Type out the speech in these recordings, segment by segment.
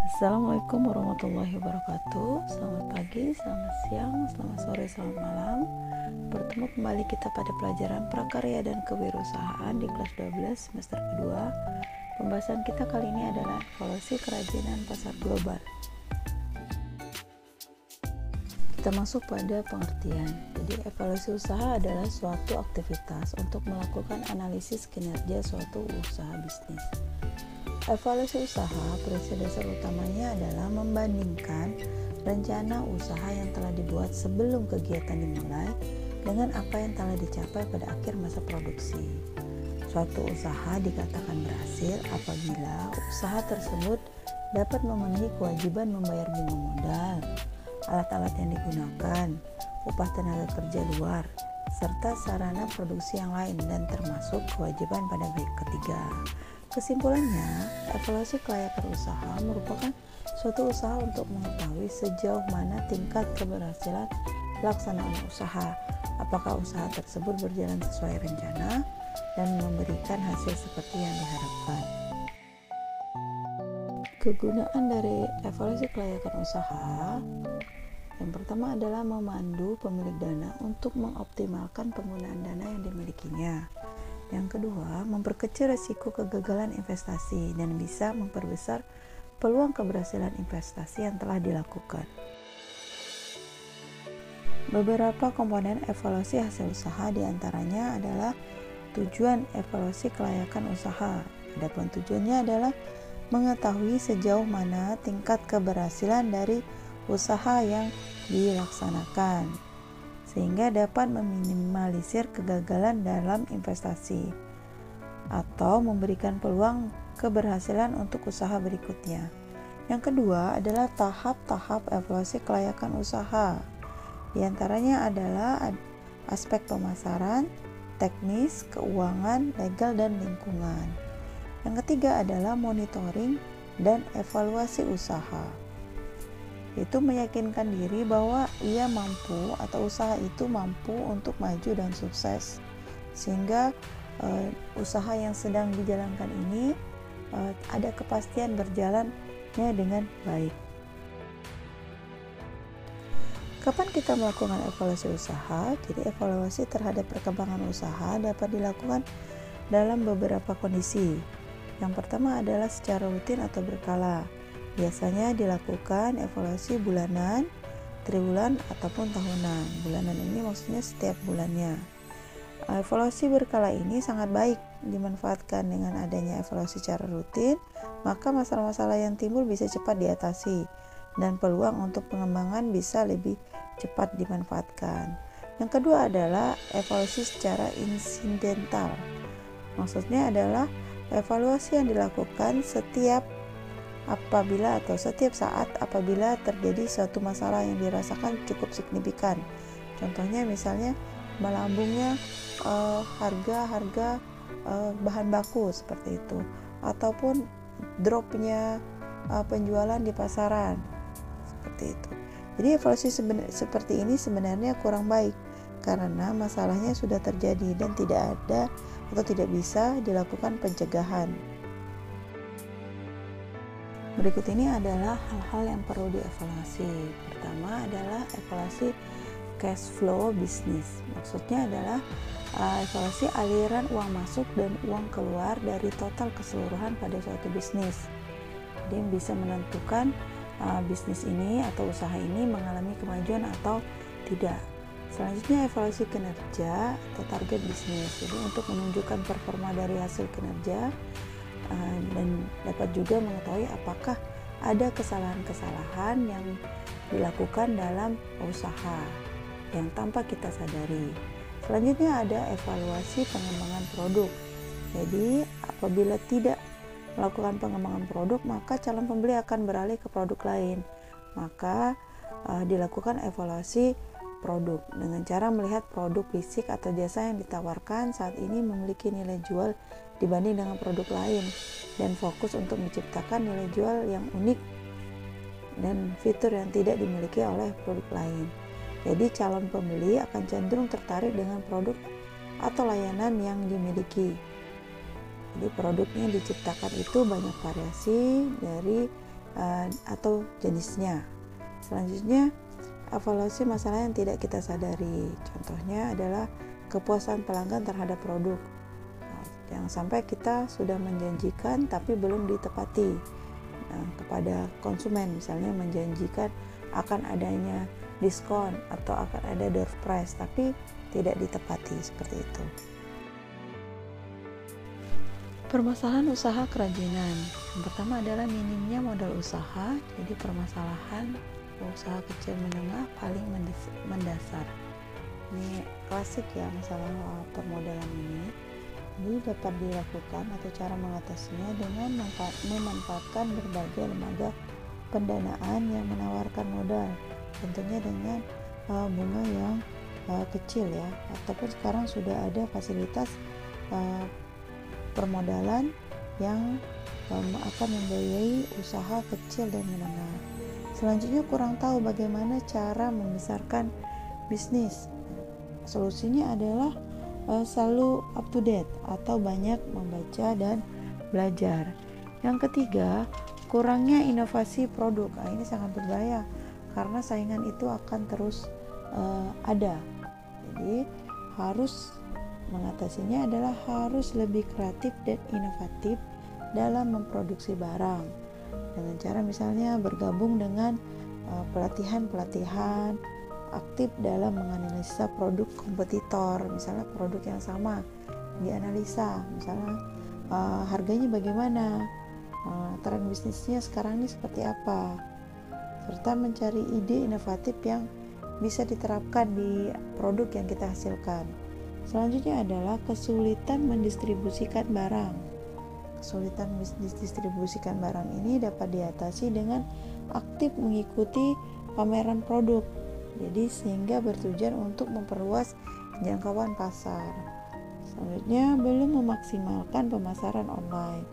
Assalamualaikum warahmatullahi wabarakatuh. Selamat pagi, selamat siang, selamat sore, selamat malam. Bertemu kembali kita pada pelajaran prakarya dan kewirausahaan di kelas 12 semester kedua. Pembahasan kita kali ini adalah evaluasi kerajinan pasar global. Kita masuk pada pengertian. Jadi evaluasi usaha adalah suatu aktivitas untuk melakukan analisis kinerja suatu usaha bisnis. Evaluasi usaha prinsip dasar utamanya adalah membandingkan rencana usaha yang telah dibuat sebelum kegiatan dimulai dengan apa yang telah dicapai pada akhir masa produksi. Suatu usaha dikatakan berhasil apabila usaha tersebut dapat memenuhi kewajiban membayar bunga modal, alat-alat yang digunakan, upah tenaga kerja luar, serta sarana produksi yang lain dan termasuk kewajiban pada pihak ketiga. Kesimpulannya, evaluasi kelayakan usaha merupakan suatu usaha untuk mengetahui sejauh mana tingkat keberhasilan pelaksanaan usaha, apakah usaha tersebut berjalan sesuai rencana dan memberikan hasil seperti yang diharapkan. Kegunaan dari evaluasi kelayakan usaha yang pertama adalah memandu pemilik dana untuk mengoptimalkan penggunaan dana yang dimilikinya. Yang kedua, memperkecil risiko kegagalan investasi dan bisa memperbesar peluang keberhasilan investasi yang telah dilakukan. Beberapa komponen evaluasi hasil usaha diantaranya adalah tujuan evaluasi kelayakan usaha. Adapun tujuannya adalah mengetahui sejauh mana tingkat keberhasilan dari usaha yang dilaksanakan, sehingga dapat meminimalisir kegagalan dalam investasi atau memberikan peluang keberhasilan untuk usaha berikutnya. Yang kedua adalah tahap-tahap evaluasi kelayakan usaha. Di antaranya adalah aspek pemasaran, teknis, keuangan, legal, dan lingkungan. Yang ketiga adalah monitoring dan evaluasi usaha. Itu meyakinkan diri bahwa ia mampu atau usaha itu mampu untuk maju dan sukses, sehingga usaha yang sedang dijalankan ini ada kepastian berjalannya dengan baik. Kapan kita melakukan evaluasi usaha? Jadi evaluasi terhadap perkembangan usaha dapat dilakukan dalam beberapa kondisi. Yang pertama adalah secara rutin atau berkala. Biasanya dilakukan evaluasi bulanan, triwulan, ataupun tahunan. Bulanan ini maksudnya setiap bulannya. Evaluasi berkala ini sangat baik dimanfaatkan. Dengan adanya evaluasi secara rutin, maka masalah-masalah yang timbul bisa cepat diatasi dan peluang untuk pengembangan bisa lebih cepat dimanfaatkan. Yang kedua adalah evaluasi secara insidental. Maksudnya adalah evaluasi yang dilakukan setiap saat apabila terjadi suatu masalah yang dirasakan cukup signifikan. Contohnya misalnya melambungnya harga bahan baku seperti itu, ataupun dropnya penjualan di pasaran seperti itu. Jadi evaluasi seperti ini sebenarnya kurang baik karena masalahnya sudah terjadi dan tidak ada atau tidak bisa dilakukan pencegahan. Berikut ini adalah hal-hal yang perlu dievaluasi. Pertama adalah evaluasi cash flow bisnis. Maksudnya adalah evaluasi aliran uang masuk dan uang keluar dari total keseluruhan pada suatu bisnis. Jadi bisa menentukan bisnis ini atau usaha ini mengalami kemajuan atau tidak. Selanjutnya evaluasi kinerja atau target bisnis. Jadi untuk menunjukkan performa dari hasil kinerja dan dapat juga mengetahui apakah ada kesalahan-kesalahan yang dilakukan dalam usaha yang tanpa kita sadari. Selanjutnya ada evaluasi pengembangan produk. Jadi apabila tidak melakukan pengembangan produk, maka calon pembeli akan beralih ke produk lain. Maka dilakukan evaluasi produk dengan cara melihat produk fisik atau jasa yang ditawarkan saat ini memiliki nilai jual dibanding dengan produk lain, dan fokus untuk menciptakan nilai jual yang unik dan fitur yang tidak dimiliki oleh produk lain. Jadi calon pembeli akan cenderung tertarik dengan produk atau layanan yang dimiliki. Jadi produknya diciptakan itu banyak variasi dari atau jenisnya. Selanjutnya, evaluasi masalah yang tidak kita sadari. Contohnya adalah kepuasan pelanggan terhadap produk. Jangan sampai kita sudah menjanjikan tapi belum ditepati. Kepada konsumen, misalnya menjanjikan akan adanya diskon atau akan ada door prize tapi tidak ditepati, seperti itu. Permasalahan usaha kerajinan. Yang pertama adalah minimnya modal usaha. Jadi permasalahan usaha kecil menengah paling mendasar. Ini klasik ya masalah permodalan ini. Ini dapat dilakukan atau cara mengatasinya dengan memanfaatkan berbagai lembaga pendanaan yang menawarkan modal, tentunya dengan bunga yang kecil ya, ataupun sekarang sudah ada fasilitas permodalan yang akan membiayai usaha kecil dan menengah. Selanjutnya, kurang tahu bagaimana cara membesarkan bisnis. Solusinya adalah selalu up to date atau banyak membaca dan belajar. Yang ketiga, kurangnya inovasi produk. Ini sangat berbahaya karena saingan itu akan terus ada. Jadi harus mengatasinya adalah harus lebih kreatif dan inovatif dalam memproduksi barang, dengan cara misalnya bergabung dengan pelatihan aktif dalam menganalisa produk kompetitor. Misalnya produk yang sama dianalisa, misalnya harganya bagaimana, tren bisnisnya sekarang ini seperti apa, serta mencari ide inovatif yang bisa diterapkan di produk yang kita hasilkan. Selanjutnya adalah kesulitan mendistribusikan barang. Kesulitan mendistribusikan barang ini dapat diatasi dengan aktif mengikuti pameran produk. Jadi sehingga bertujuan untuk memperluas jangkauan pasar. Selanjutnya, belum memaksimalkan pemasaran online.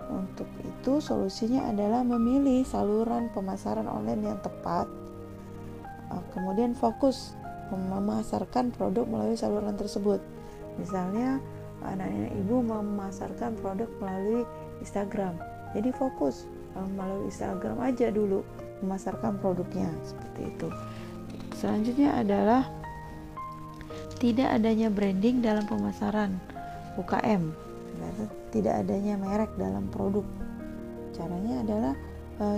Untuk itu solusinya adalah memilih saluran pemasaran online yang tepat. Kemudian fokus memasarkan produk melalui saluran tersebut. Misalnya anak-anak ibu memasarkan produk melalui Instagram. Jadi fokus melalui Instagram aja dulu memasarkan produknya, seperti itu. Selanjutnya adalah tidak adanya branding dalam pemasaran UKM, tidak adanya merek dalam produk. Caranya adalah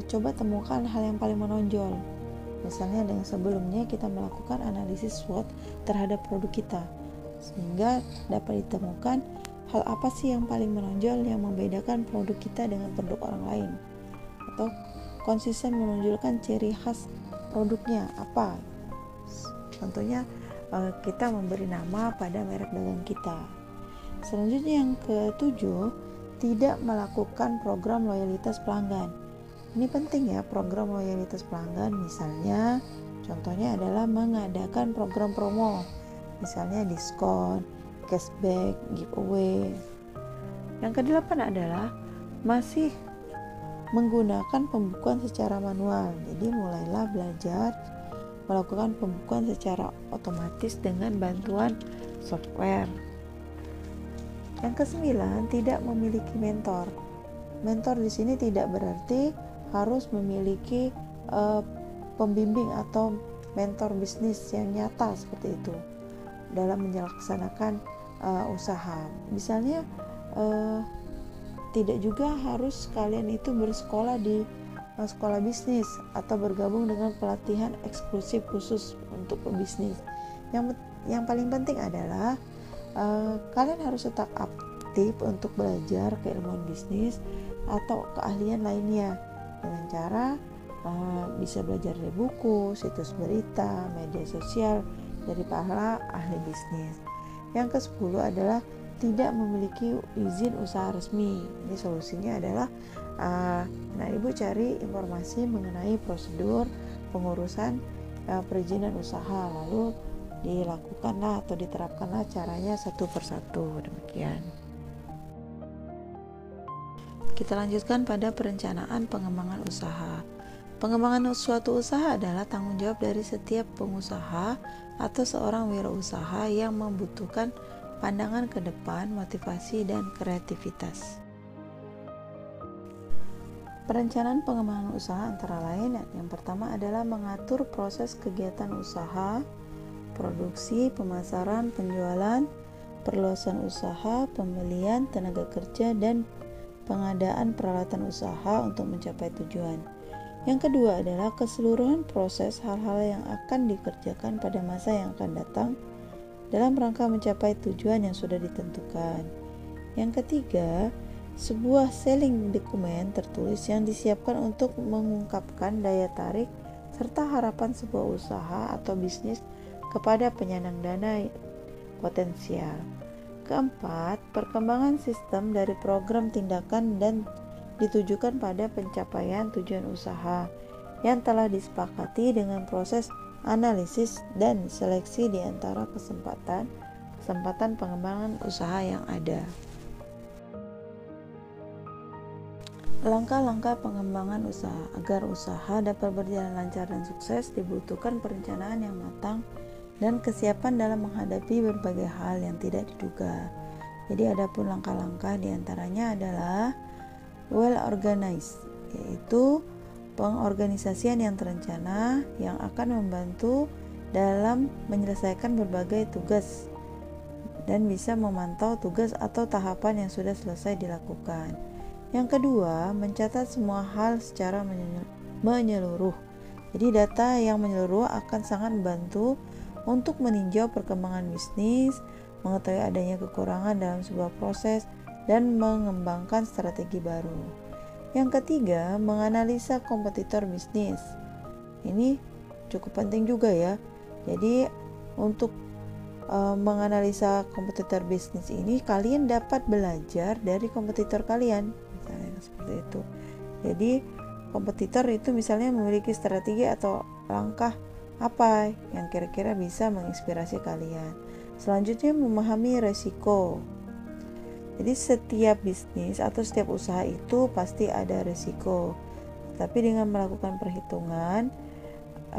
coba temukan hal yang paling menonjol. Misalnya dengan sebelumnya kita melakukan analisis SWOT terhadap produk kita, sehingga dapat ditemukan hal apa sih yang paling menonjol yang membedakan produk kita dengan produk orang lain, atau konsisten menunjukkan ciri khas produknya apa. Tentunya kita memberi nama pada merek dagang kita. Selanjutnya yang ketujuh, tidak melakukan program loyalitas pelanggan. Ini penting ya, program loyalitas pelanggan. Misalnya contohnya adalah mengadakan program promo, misalnya diskon, cashback, giveaway. Yang kedelapan adalah masih menggunakan pembukuan secara manual. Jadi mulailah belajar melakukan pembukuan secara otomatis dengan bantuan software. Yang kesembilan, tidak memiliki mentor. Mentor di sini tidak berarti harus memiliki pembimbing atau mentor bisnis yang nyata seperti itu dalam melaksanakan usaha. Misalnya tidak juga harus kalian itu bersekolah di sekolah bisnis atau bergabung dengan pelatihan eksklusif khusus untuk pebisnis. Yang paling penting adalah kalian harus tetap aktif untuk belajar keilmuan bisnis atau keahlian lainnya dengan cara bisa belajar dari buku, situs berita, media sosial dari para ahli bisnis. Yang ke-10 adalah tidak memiliki izin usaha resmi. Ini solusinya adalah ibu cari informasi mengenai prosedur pengurusan perizinan usaha, lalu dilakukanlah atau diterapkanlah caranya satu persatu. Demikian. Kita lanjutkan pada perencanaan pengembangan usaha. Pengembangan suatu usaha adalah tanggung jawab dari setiap pengusaha atau seorang wirausaha yang membutuhkan pandangan ke depan, motivasi, dan kreativitas. Perencanaan pengembangan usaha antara lain yang pertama adalah mengatur proses kegiatan usaha, produksi, pemasaran, penjualan, perluasan usaha, pembelian tenaga kerja, dan pengadaan peralatan usaha untuk mencapai tujuan. Yang kedua adalah keseluruhan proses hal-hal yang akan dikerjakan pada masa yang akan datang dalam rangka mencapai tujuan yang sudah ditentukan. Yang ketiga, sebuah selling dokumen tertulis yang disiapkan untuk mengungkapkan daya tarik serta harapan sebuah usaha atau bisnis kepada penyandang dana potensial. Keempat, perkembangan sistem dari program tindakan dan ditujukan pada pencapaian tujuan usaha yang telah disepakati dengan proses analisis dan seleksi di antara kesempatan pengembangan usaha yang ada. Langkah-langkah pengembangan usaha. Agar usaha dapat berjalan lancar dan sukses, dibutuhkan perencanaan yang matang dan kesiapan dalam menghadapi berbagai hal yang tidak diduga. Jadi adapun langkah-langkah diantaranya adalah well organized, yaitu pengorganisasian yang terencana yang akan membantu dalam menyelesaikan berbagai tugas dan bisa memantau tugas atau tahapan yang sudah selesai dilakukan. Yang kedua, mencatat semua hal secara menyeluruh. Jadi data yang menyeluruh akan sangat membantu untuk meninjau perkembangan bisnis, mengetahui adanya kekurangan dalam sebuah proses, dan mengembangkan strategi baru. Yang ketiga, menganalisa kompetitor bisnis. Ini cukup penting juga ya. Jadi untuk menganalisa kompetitor bisnis ini, kalian dapat belajar dari kompetitor kalian. Misalnya seperti itu. Jadi kompetitor itu misalnya memiliki strategi atau langkah apa yang kira-kira bisa menginspirasi kalian. Selanjutnya, memahami resiko. Jadi setiap bisnis atau setiap usaha itu pasti ada resiko. Tapi dengan melakukan perhitungan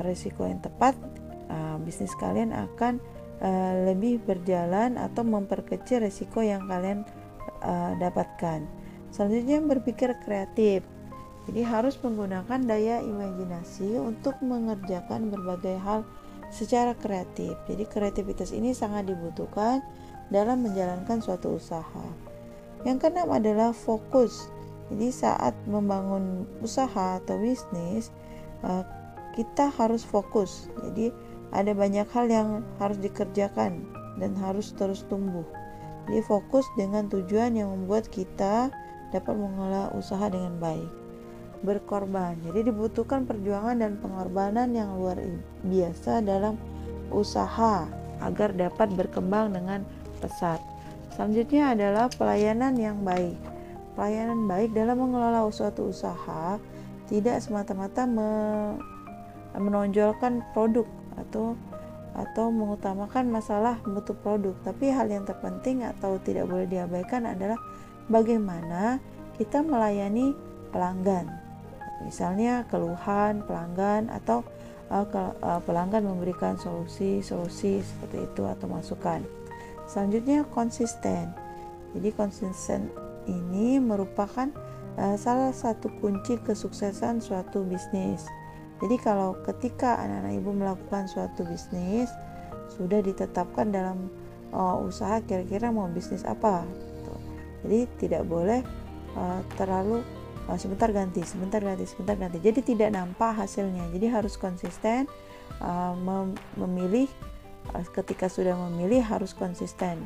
resiko yang tepat, bisnis kalian akan lebih berjalan atau memperkecil resiko yang kalian dapatkan. Selanjutnya, berpikir kreatif. Jadi harus menggunakan daya imajinasi untuk mengerjakan berbagai hal secara kreatif. Jadi kreativitas ini sangat dibutuhkan dalam menjalankan suatu usaha. Yang keenam adalah fokus. Jadi saat membangun usaha atau bisnis, kita harus fokus. Jadi ada banyak hal yang harus dikerjakan dan harus terus tumbuh. Jadi fokus dengan tujuan yang membuat kita dapat mengelola usaha dengan baik. Berkorban. Jadi dibutuhkan perjuangan dan pengorbanan yang luar biasa dalam usaha agar dapat berkembang dengan pesat. Selanjutnya adalah pelayanan yang baik. Pelayanan baik dalam mengelola suatu usaha tidak semata-mata menonjolkan produk atau mengutamakan masalah mutu produk, tapi hal yang terpenting atau tidak boleh diabaikan adalah bagaimana kita melayani pelanggan. Misalnya keluhan pelanggan atau pelanggan memberikan solusi seperti itu atau masukan. Selanjutnya, konsisten. Jadi konsisten ini merupakan salah satu kunci kesuksesan suatu bisnis. Jadi kalau ketika anak-anak ibu melakukan suatu bisnis, sudah ditetapkan dalam usaha kira-kira mau bisnis apa. Jadi tidak boleh terlalu sebentar ganti. Jadi tidak nampak hasilnya. Jadi harus konsisten memilih. Ketika sudah memilih harus konsisten.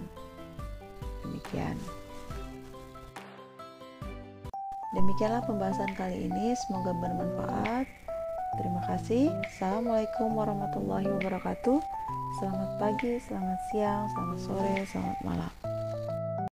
Demikianlah pembahasan kali ini. Semoga bermanfaat. Terima kasih. Assalamualaikum warahmatullahi wabarakatuh. Selamat pagi, selamat siang, selamat sore, selamat malam.